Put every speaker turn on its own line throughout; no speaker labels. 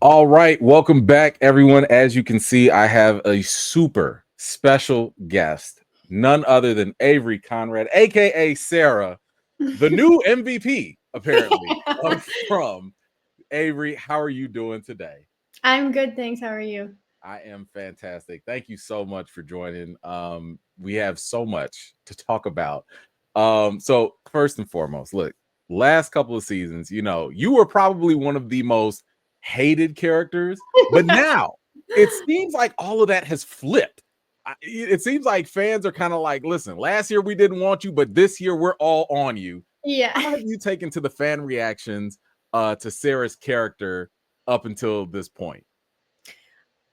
All right, welcome back, everyone. As you can see, I have a super special guest, none other than Avery Konrad, aka Sara, the new MVP, apparently, of From. Avery, how are you doing today?
I'm good, thanks. How are you?
I am fantastic. Thank you so much for joining. We have so much to talk about. So first and foremost, look, last couple of seasons, you were probably one of the most hated characters, but now it seems like all of that has flipped. It seems like fans are kind of like, listen, last year we didn't want you, but this year we're all on you.
Yeah.
How have you taken to the fan reactions to Sarah's character up until this point?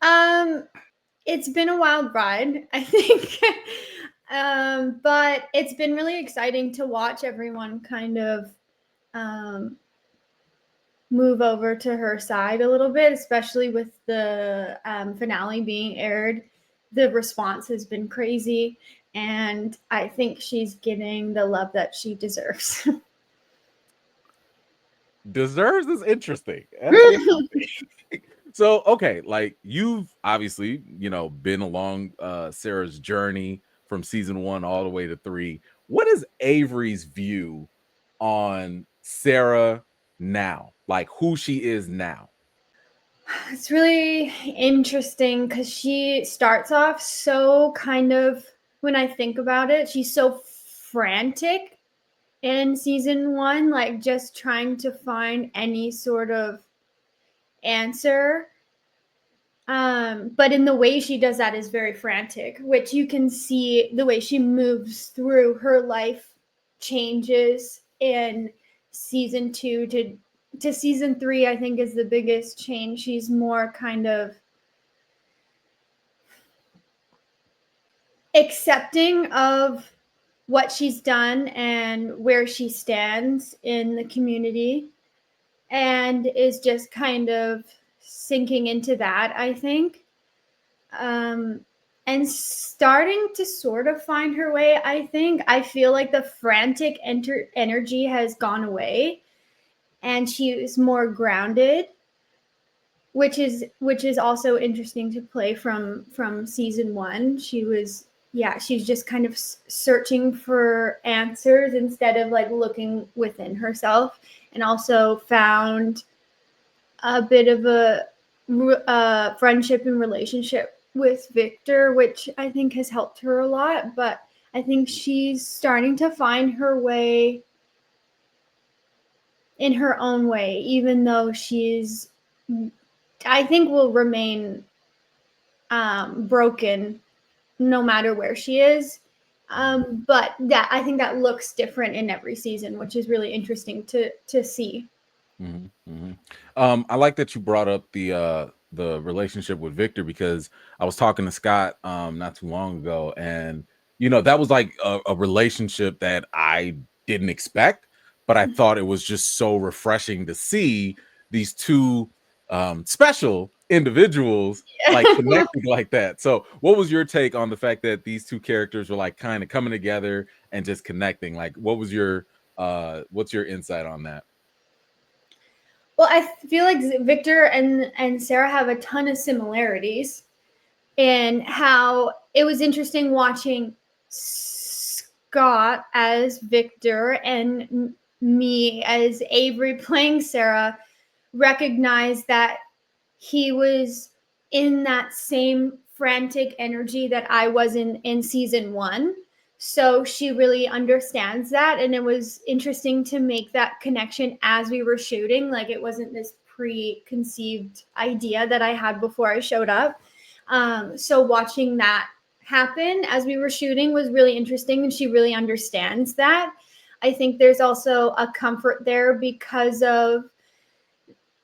Um, it's been a wild ride, I think. But it's been really exciting to watch everyone kind of um move over to her side a little bit, especially with the finale being aired. The response has been crazy, and I think she's getting the love that she deserves.
Deserves is interesting. That's interesting. So, okay, like you've obviously, been along Sarah's journey from season 1 all the way to 3. What is Avery's view on Sarah now? Like who she is now?
It's really interesting because she starts off so kind of, when I think about it, she's so frantic in season one, like just trying to find any sort of answer. But in the way she does that is very frantic, which you can see the way she moves through her life changes in season two to season three. I think is the biggest change. She's more kind of accepting of what she's done and where she stands in the community, and is just kind of sinking into that, I think. um, and starting to sort of find her way. I think I feel like the frantic energy has gone away, and she is more grounded, which is also interesting to play from season one. She was, yeah, she's just kind of searching for answers instead of like looking within herself, and also found a bit of a friendship and relationship with Victor, which I think has helped her a lot. But I think she's starting to find her way in her own way, even though she's, I think, will remain broken no matter where she is. But that, I think that looks different in every season, which is really interesting to see.
I like that you brought up the relationship with Victor because I was talking to Scott not too long ago, and that was like a relationship that I didn't expect, but I thought it was just so refreshing to see these two special individuals like connecting like that. So, what was your take on the fact that these two characters were like kind of coming together and just connecting? Like, what was your what's your insight on that?
Well, I feel like Victor and Sarah have a ton of similarities, and how it was interesting watching Scott as Victor and me as Avery playing Sarah recognize that he was in that same frantic energy that I was in season one. So she really understands that. And it was interesting to make that connection as we were shooting. Like, it wasn't this preconceived idea that I had before I showed up. So watching that happen as we were shooting was really interesting. And she really understands that. I think there's also a comfort there because of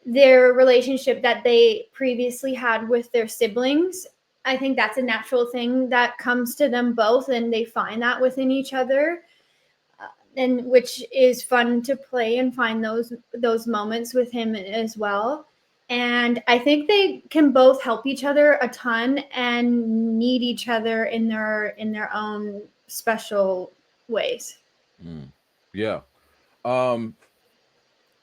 their relationship that they previously had with their siblings. I think that's a natural thing that comes to them both, and they find that within each other, and which is fun to play and find those moments with him as well. And I think they can both help each other a ton and need each other in their own special ways.
Mm, yeah. Um,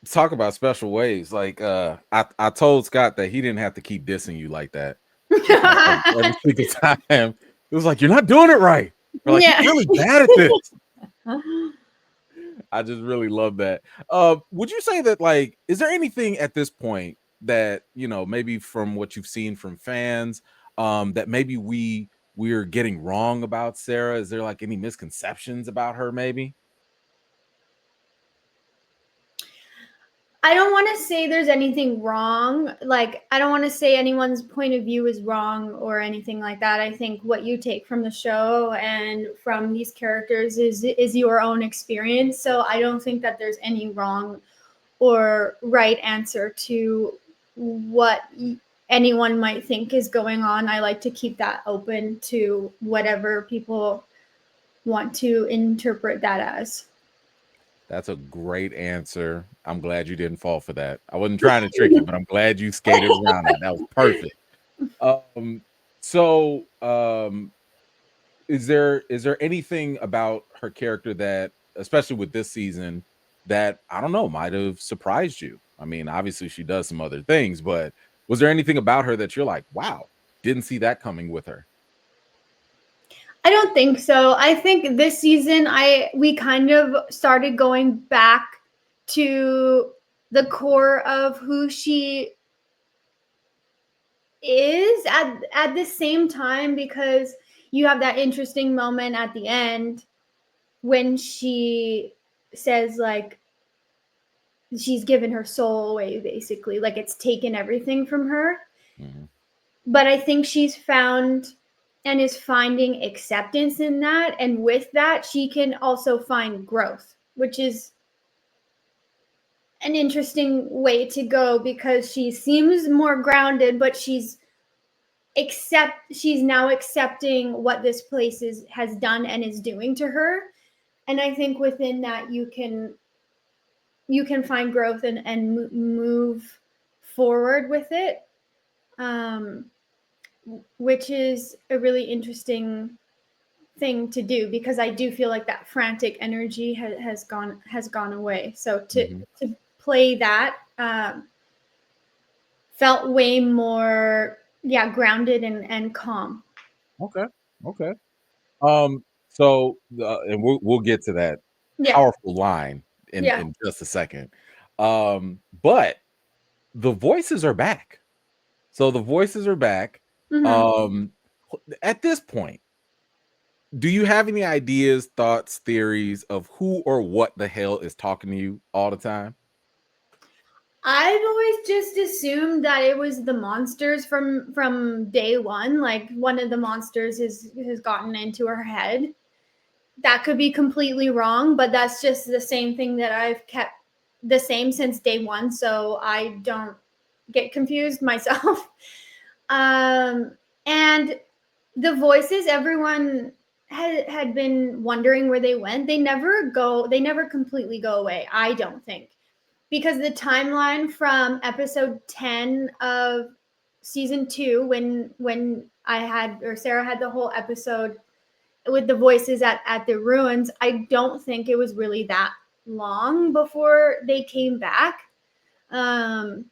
Talk about special ways. Like I told Scott that he didn't have to keep dissing you like that. Every single time. It was like, you're not doing it right. Or like, you're
Yeah.
really bad at this. I just really love that. Would you say that, like, is there anything at this point that, maybe from what you've seen from fans, that maybe we're getting wrong about Sarah? Is there like any misconceptions about her, maybe?
I don't want to say there's anything wrong. Like, I don't want to say anyone's point of view is wrong or anything like that. I think what you take from the show and from these characters is your own experience. So I don't think that there's any wrong or right answer to what anyone might think is going on. I like to keep that open to whatever people want to interpret that as.
That's a great answer. I'm glad you didn't fall for that. I wasn't trying to trick you, but I'm glad you skated around that. That was perfect. Um, so is there anything about her character that, especially with this season, that I don't know, might have surprised you? I mean, obviously she does some other things, but was there anything about her that you're like, wow, didn't see that coming with her?
I don't think so. I think this season we kind of started going back to the core of who she is at the same time, because you have that interesting moment at the end when she says, like, she's given her soul away, basically, like it's taken everything from her.
Mhm.
But I think she's found and is finding acceptance in that, and with that she can also find growth, which is an interesting way to go, because she seems more grounded, but she's now accepting what this place has done and is doing to her. And I think within that you can find growth and move forward with it, um, which is a really interesting thing to do, because I do feel like that frantic energy has gone away. So
Mhm.
to play that, felt way more, yeah, grounded and calm.
Okay. Okay. And we'll get to that
Yeah,
powerful line in
yeah.
just a second. But the voices are back. So the voices are back.
Hmm.
Um, at this point, do you have any ideas, thoughts, theories of who or what the hell is talking to you all the time?
I've always just assumed that it was the monsters from day one. Like, one of the monsters has gotten into her head. That could be completely wrong, but that's just the same thing that I've kept the same since day one, so I don't get confused myself. um, and the voices, everyone had been wondering where they went. They never completely go away, I don't think, because the timeline from episode 10 of season 2, when I had, or Sarah had, the whole episode with the voices at the ruins, I don't think it was really that long before they came back. Um,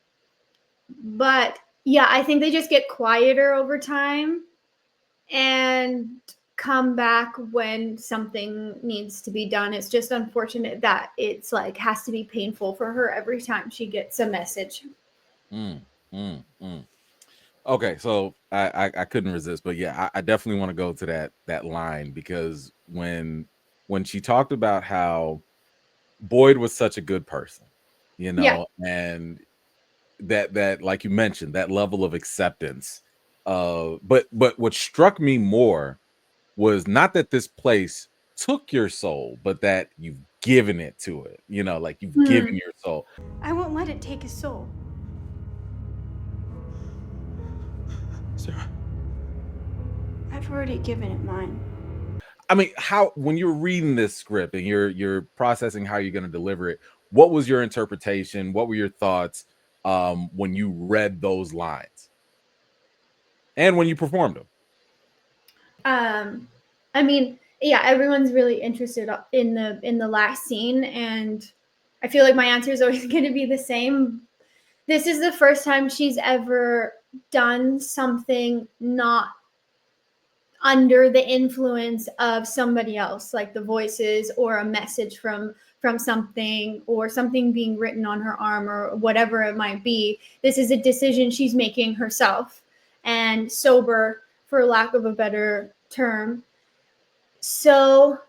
but yeah, I think they just get quieter over time and come back when something needs to be done. It's just unfortunate that it's like has to be painful for her every time she gets a message.
Mm, mm. Okay, so I couldn't resist, but yeah, I definitely want to go to that line because when she talked about how Boyd was such a good person,
Yeah.
and that like you mentioned, that level of acceptance. But what struck me more was not that this place took your soul, but that you've given it to it. Like you've given
Hmm.
your soul.
I won't let it take his soul.
Sarah,
I've already given it mine.
I mean, how when you're reading this script and you're processing how you're going to deliver it, what was your interpretation? What were your thoughts when you read those lines and when you performed them?
Um, I mean, yeah, everyone's really interested in the last scene, and I feel like my answer is always going to be the same. This is the first time she's ever done something not under the influence of somebody else, like the voices or a message from something or something being written on her arm or whatever it might be. This is a decision she's making herself and sober, for lack of a better term. So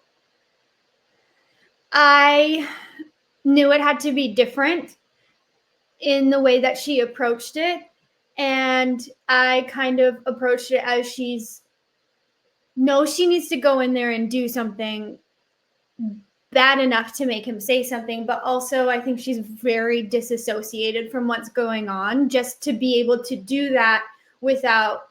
I knew it had to be different in the way that she approached it. And I kind of approached it as she needs to go in there and do something bad enough to make him say something, but also I think she's very disassociated from what's going on just to be able to do that without,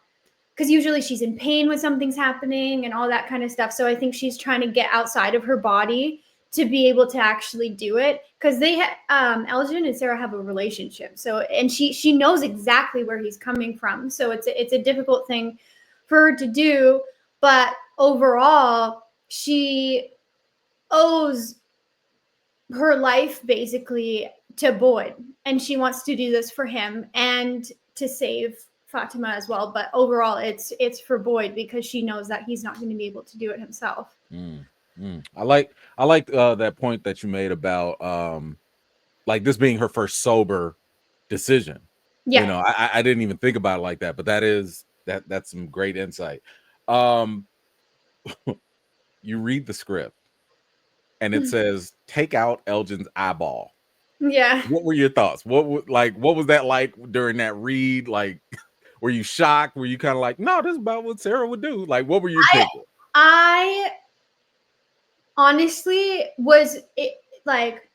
because usually she's in pain when something's happening and all that kind of stuff. So I think she's trying to get outside of her body to be able to actually do it, because Elgin and Sara have a relationship. So, and she knows exactly where he's coming from. So it's a difficult thing for her to do, but overall she owes her life basically to Boyd, and she wants to do this for him and to save Fatima as well. But overall, it's for Boyd because she knows that he's not going to be able to do it himself.
I like that point that you made about like this being her first sober decision.
Yeah.
You know, I didn't even think about it like that, but that's some great insight. You read the script and it says take out Elgin's eyeball.
Yeah.
What were your thoughts? What was that like during that read? Like, were you shocked? Were you kind of like, no, this is about what Sara would do? Like, what were you thinking?
I honestly was like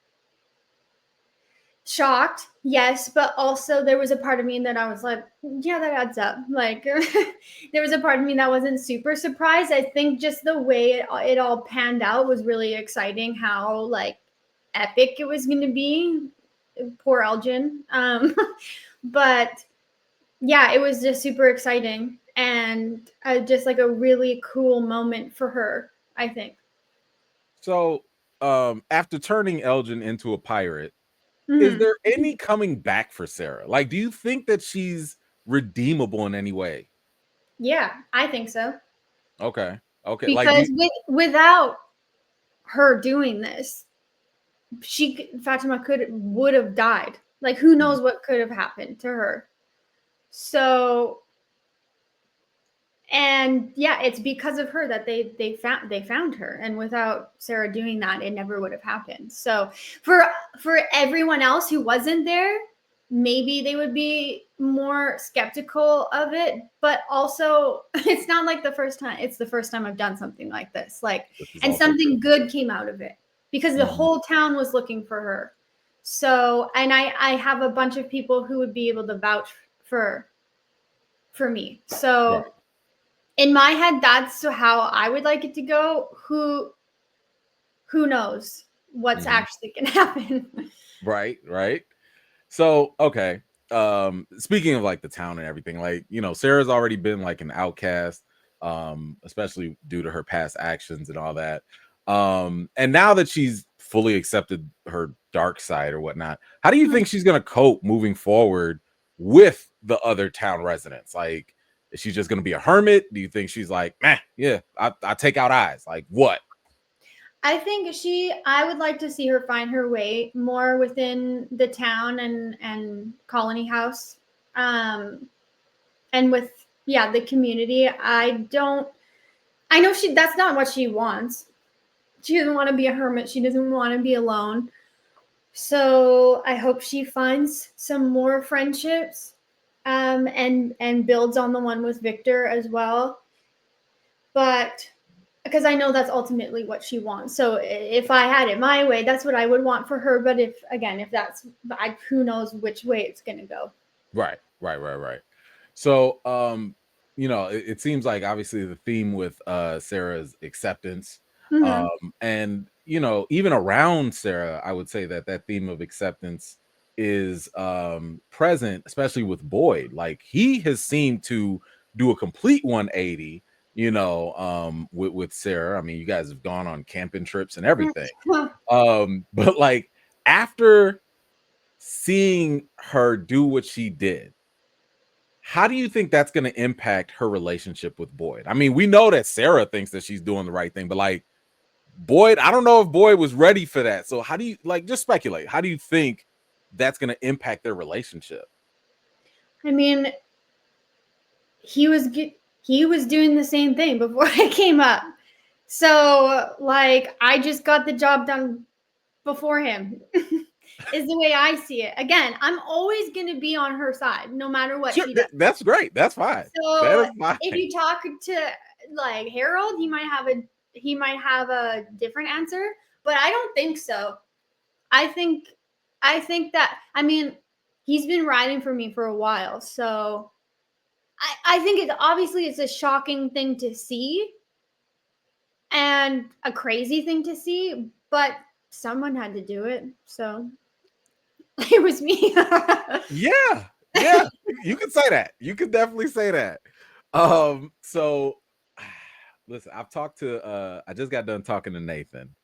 shocked, yes, but also there was a part of me that I was like, yeah, that adds up. Like there was a part of me that wasn't super surprised. I think just the way it all panned out was really exciting, how like epic it was going to be. Poor Elgin. But yeah, it was just super exciting and just like a really cool moment for her, I think.
So, after turning Elgin into a pirate, is
Mm-hmm.
there any coming back for Sara? Like, do you think that she's redeemable in any way?
Yeah, I think so.
Okay. Okay. Like,
Because without her doing this, Fatima would have died. Like who knows what could have happened to her. So, and yeah, it's because of her that they found her, and without Sara doing that, it never would have happened. So for everyone else who wasn't there, maybe they would be more skeptical of it, but also it's not like it's the first time I've done something like this, like,
this is
and
also
something good came out of it because the whole town was looking for her. So, and I have a bunch of people who would be able to vouch for me. So
right.
in my head, that's how I would like it to go. Who knows what's actually gonna happen?
Right, right. So, okay. Speaking of like the town and everything, like, you know, Sarah's already been like an outcast, especially due to her past actions and all that. And now that she's fully accepted her dark side or whatnot, how do you think she's gonna cope moving forward with the other town residents? Like, is she just gonna be a hermit? Do you think she's like, meh, yeah, I take out eyes? Like what?
I think I would like to see her find her way more within the town and colony house, and with, yeah, the community. I know that's not what she wants. She doesn't want to be a hermit. She doesn't want to be alone. So I hope she finds some more friendships, and builds on the one with Victor as well. But because I know that's ultimately what she wants. So if I had it my way, that's what I would want for her. But if that's, who knows which way it's going to go.
Right, right, right, right. So, you know, it seems like obviously the theme with Sarah's acceptance,
Mm-hmm.
and you know, even around Sara, I would say that that theme of acceptance is present, especially with Boyd. Like he has seemed to do a complete 180. You know, with Sara. I mean, you guys have gone on camping trips and everything. But like after seeing her do what she did, how do you think that's going to impact her relationship with Boyd? I mean, we know that Sara thinks that she's doing the right thing, but like Boyd, I don't know if Boyd was ready for that. So how do you like just speculate? How do you think that's going to impact their relationship?
I mean, he was doing the same thing before I came up. So, like, I just got the job done before him. Is the way I see it. Again, I'm always going to be on her side no matter what
Sure,
she does.
that's great. That's fine. That
So,
is fine.
if you talk to like Harold, he might have a different answer, but I don't think so. I think that, I mean, he's been riding for me for a while, so I think it's a shocking thing to see and a crazy thing to see, but someone had to do it, so it was me.
Yeah, you can say that. You can definitely say that. So listen, I just got done talking to Nathan,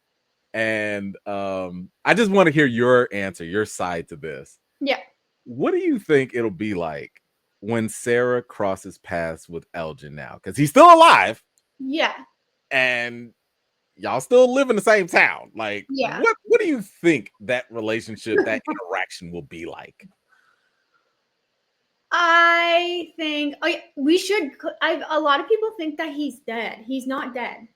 and I just want to hear your answer, your side to this.
Yeah.
What do you think it'll be like when Sara crosses paths with Elgin now? Because he's still alive
Yeah.
and y'all still live in the same town. Like,
Yeah.
what do you think that relationship, that interaction will be like?
I think we should. A lot of people think that he's dead. He's not dead.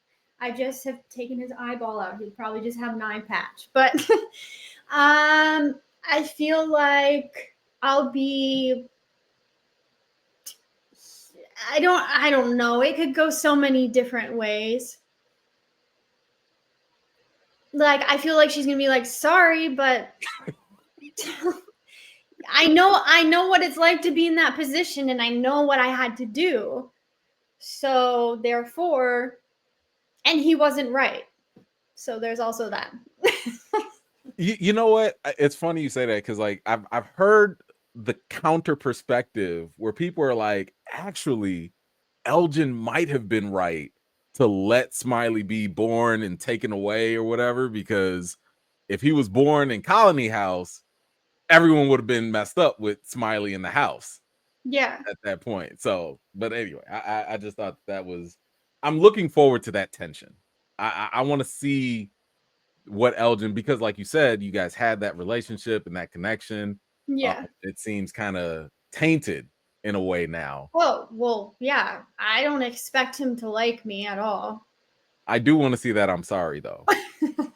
I just have taken his eyeball out. He'd probably just have an eye patch. But I feel like I'll be. I don't know. It could go so many different ways. Like, I feel like she's gonna be like, sorry, but I know what it's like to be in that position, and I know what I had to do. So therefore, and he wasn't right. So there's also that.
You know what? It's funny you say that because like I've heard the counter perspective where people are like, actually, Elgin might have been right to let Smiley be born and taken away or whatever, because if he was born in Colony House, everyone would have been messed up with Smiley in the house
Yeah.
at that point. So, but anyway, I just thought that was. I'm looking forward to that tension. I want to see what Elgin, because like you said, you guys had that relationship and that connection.
Yeah.
It seems kind of tainted in a way now.
Oh, well, yeah. I don't expect him to like me at all.
I do want to see that. I'm sorry though.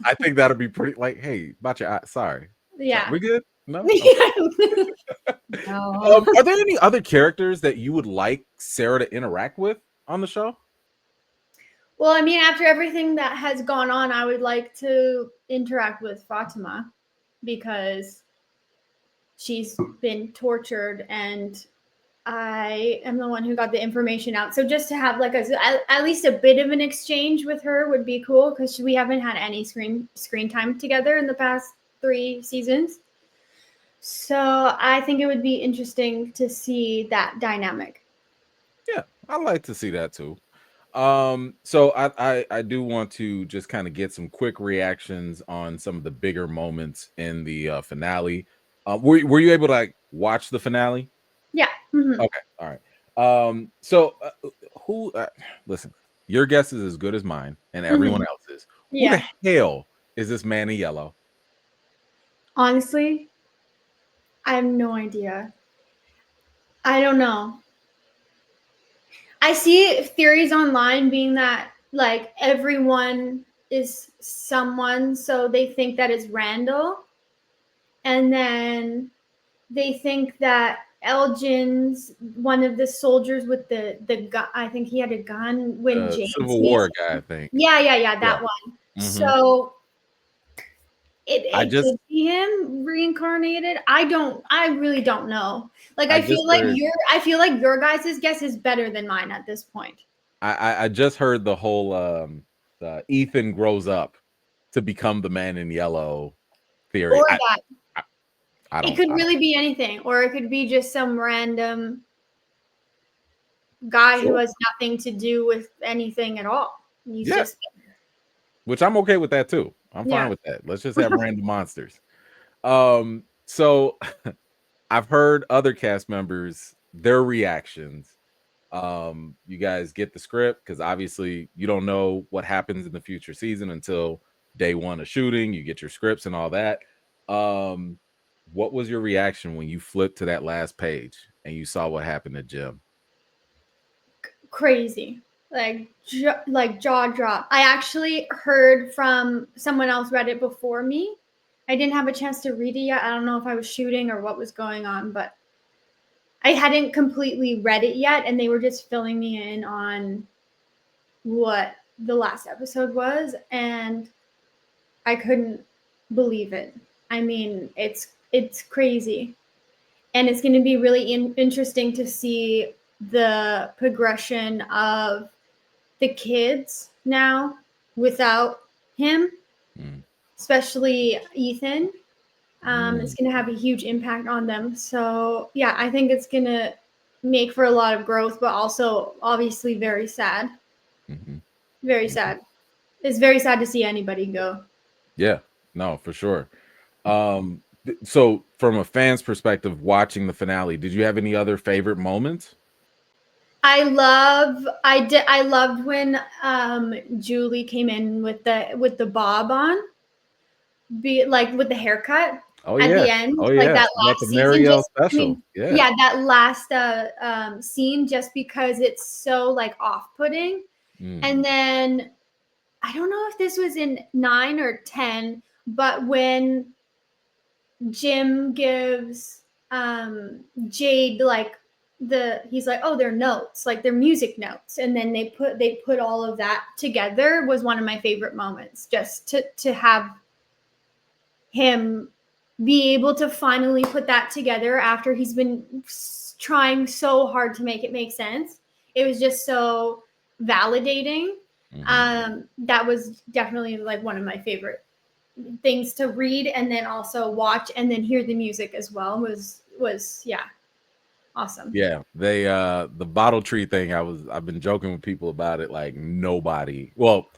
I think that'll be pretty. Like, hey, about your eye. Sorry.
Yeah.
We good? No. Okay.
No.
Are there any other characters that you would like Sara to interact with on the show?
Well, I mean, after everything that has gone on, I would like to interact with Fatima because she's been tortured and I am the one who got the information out. So just to have like at least a bit of an exchange with her would be cool because we haven't had any screen time together in the past 3 seasons. So I think it would be interesting to see that dynamic.
Yeah, I like to see that too. So I do want to just kind of get some quick reactions on some of the bigger moments in the finale. Were you able to like watch the finale?
Yeah. Mm-hmm.
Okay, all right. So who? Listen, your guess is as good as mine and everyone else's. Who
Yeah.
the hell is this man in yellow?
Honestly, I have no idea. I don't know. I see theories online being that like everyone is someone, so they think that it's Randall, and then they think that Elgin's one of the soldiers with the gun. I think he had a gun when
The
James.
Civil War guy, I think.
Yeah,
Yeah.
that one.
Mhm.
So
I
it
just-
could be him reincarnated. I really don't know. Like
I
I feel
just
like
heard-
your guys' guess is better than mine at this point.
I just heard the whole the Ethan grows up to become the man in yellow theory.
Or
I
it
don't.
could really be anything, or it could be just some random guy who
Sure.
has nothing to do with anything at all. He's
Yeah.
just
Which I'm okay with that too. I'm
Yeah.
fine with that. Let's just have random monsters. So I've heard other cast members, their reactions. You guys get the script because obviously you don't know what happens in the future season until day one of shooting. You get your scripts and all that. Um, what was your reaction when you flipped to that last page and you saw what happened to Jim?
Crazy, like jaw drop. I actually heard from someone else read it before me. I didn't have a chance to read it yet. I don't know if I was shooting or what was going on, but I hadn't completely read it yet, and they were just filling me in on what the last episode was, and I couldn't believe it. I mean, it's crazy, and it's going to be really interesting to see the progression of the kids now without him,
Mm,
especially Ethan. It's
mm,
going to have a huge impact on them. So yeah, I think it's going to make for a lot of growth, but also obviously very sad.
mhm,
Very
mhm.
sad. It's very sad to see anybody go.
Yeah, no, for sure. So from a fan's perspective, watching the finale, did you have any other favorite moments?
I loved when Julie came in with the bob on, be like with the haircut
Oh
at
yeah,
the end,
oh
like
yeah,
that
about the
last season.
Marielle
Just I
special.
mean,
Yeah.
yeah, that last scene, just because it's so like off-putting.
Mm,
And then I don't know if this was in 9 or 10, but when Jim gives Jade like he's like, oh, they're notes, like they're music notes, and then they put all of that together was one of my favorite moments. Just to have him be able to finally put that together after he's been trying so hard to make it make sense. It was just so validating.
mhm.
That was definitely like one of my favorite things to read and then also watch and then hear the music as well. Was yeah, awesome.
Yeah, they the bottle tree thing, I've been joking with people about it, like nobody, well,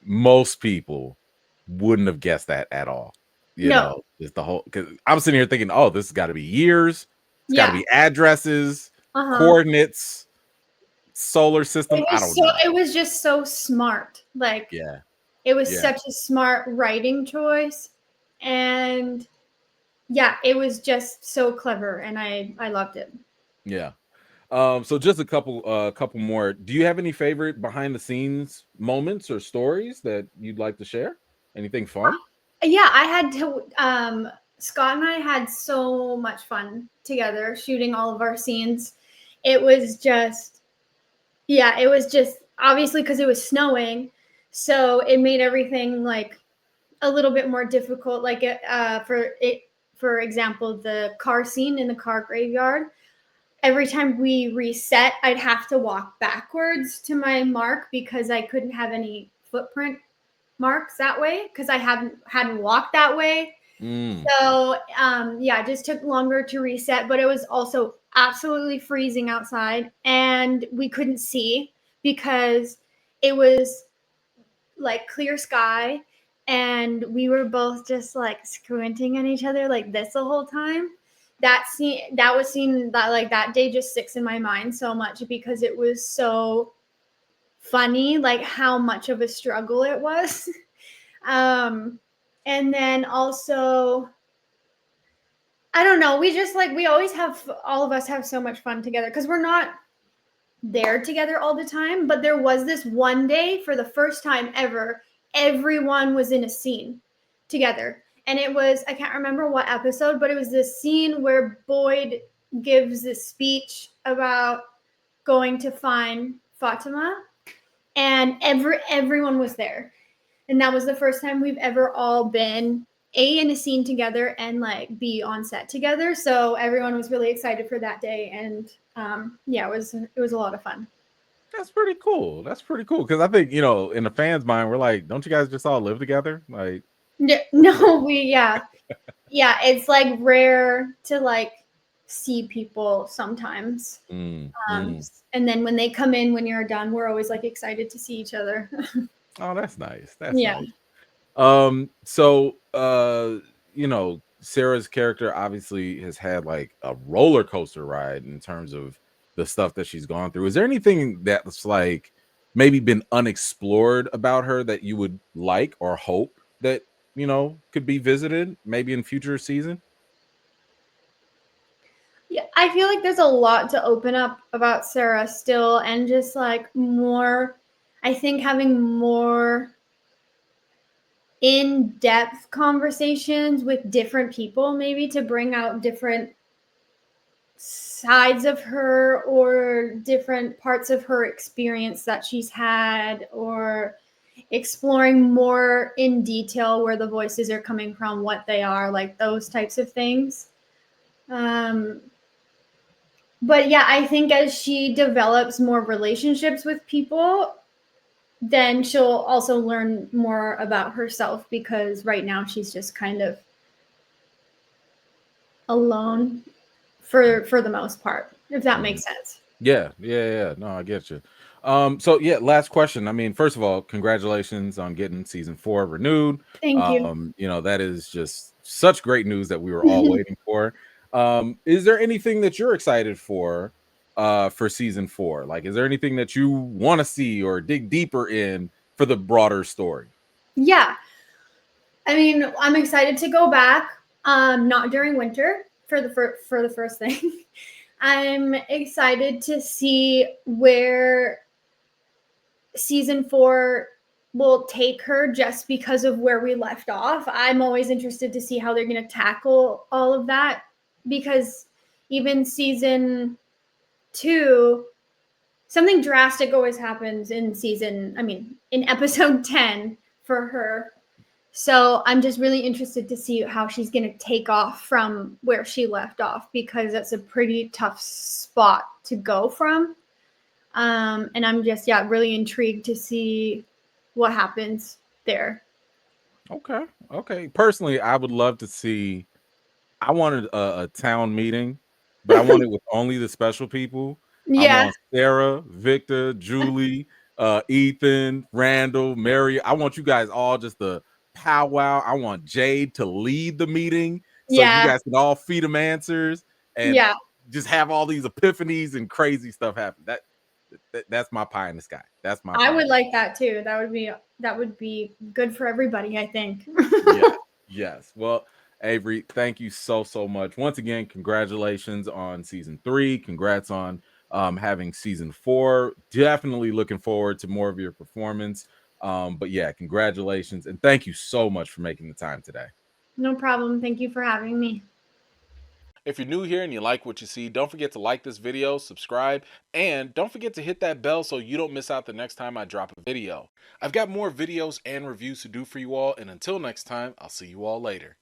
most people wouldn't have guessed that at all. You
No,
know, just the whole, because I'm sitting here thinking, oh, this has got to be years, it's got to
yeah,
be addresses,
uh-huh.
coordinates, solar system. I don't know.
It was just so smart. Like
Yeah,
it was
yeah,
such a smart writing choice, and yeah, it was just so clever, and I loved it.
yeah. So just a couple more. Do you have any favorite behind the scenes moments or stories that you'd like to share? Anything fun?
Yeah, I had to. Scott and I had so much fun together shooting all of our scenes. It was just, yeah, it was just obviously because it was snowing, so it made everything like a little bit more difficult. Like for example, the car scene in the car graveyard. Every time we reset, I'd have to walk backwards to my mark because I couldn't have any footprint marks that way because I hadn't walked that way.
Mm,
So yeah, it just took longer to reset, but it was also absolutely freezing outside, and we couldn't see because it was like clear sky, and we were both just like squinting at each other like this the whole time. That was seen that like that day just sticks in my mind so much because it was so funny, like how much of a struggle it was. um and then also I don't know, we just like we always have all of us have so much fun together because we're not there together all the time, but there was this one day for the first time ever, everyone was in a scene together. And it was, I can't remember what episode, but it was this scene where Boyd gives this speech about going to find Fatima, and everyone was there. And that was the first time we've ever all been in a scene together and like B on set together. So everyone was really excited for that day, and yeah, it was a lot of fun.
that's pretty cool. That's pretty cool because I think, in the fans' mind, we're like, don't you guys just all live together? Like,
No, yeah, it's like rare to like see people sometimes.
mm,
Um,
mm.
and then when they come in when you're done, we're always like excited to see each other.
Oh, that's nice. That's
Yeah.
nice. So, Sarah's character obviously has had like a roller coaster ride in terms of the stuff that she's gone through. Is there anything that's like maybe been unexplored about her that you would like or hope that, could be visited maybe in future season?
Yeah, I feel like there's a lot to open up about Sarah still, and just like more, I think having more in depth conversations with different people, maybe to bring out different sides of her or different parts of her experience that she's had, or exploring more in detail where the voices are coming from, what they are, like those types of things. Um, but yeah, I think as she develops more relationships with people, then she'll also learn more about herself, because right now she's just kind of alone for the most part, if that
Mhm.
makes sense.
Yeah. No, I get you. So yeah, last question. I mean, first of all, congratulations on getting season 4 renewed.
Thank you.
That is just such great news that we were all waiting for. Is there anything that you're excited for season 4? Like, is there anything that you want to see or dig deeper in for the broader story?
Yeah, I mean, I'm excited to go back. Not during winter for the first thing. I'm excited to see where season 4 will take her, just because of where we left off. I'm always interested to see how they're going to tackle all of that, because even season 2, something drastic always happens in episode 10 for her. So I'm just really interested to see how she's going to take off from where she left off, because that's a pretty tough spot to go from. And I'm just, yeah, really intrigued to see what happens there.
Okay. Personally, I would love to see. I wanted a town meeting, but I want it with only the special people. I
Yeah,
want Sarah, Victor, Julie, Ethan, Randall, Mary. I want you guys all just to powwow. I want Jade to lead the meeting so you
yeah,
guys can all feed them answers and
yeah.
just have all these epiphanies and crazy stuff happen. That's my pie in the sky. That's my
I
pie.
would like that too. That would be good for everybody, I think.
Yeah. Yes. Well, Avery, thank you so much. Once again, congratulations on season 3. Congrats on having season 4. Definitely looking forward to more of your performance. But yeah, congratulations and thank you so much for making the time today.
No problem. Thank you for having me.
If you're new here and you like what you see, don't forget to like this video, subscribe, and don't forget to hit that bell so you don't miss out the next time I drop a video. I've got more videos and reviews to do for you all, and until next time, I'll see you all later.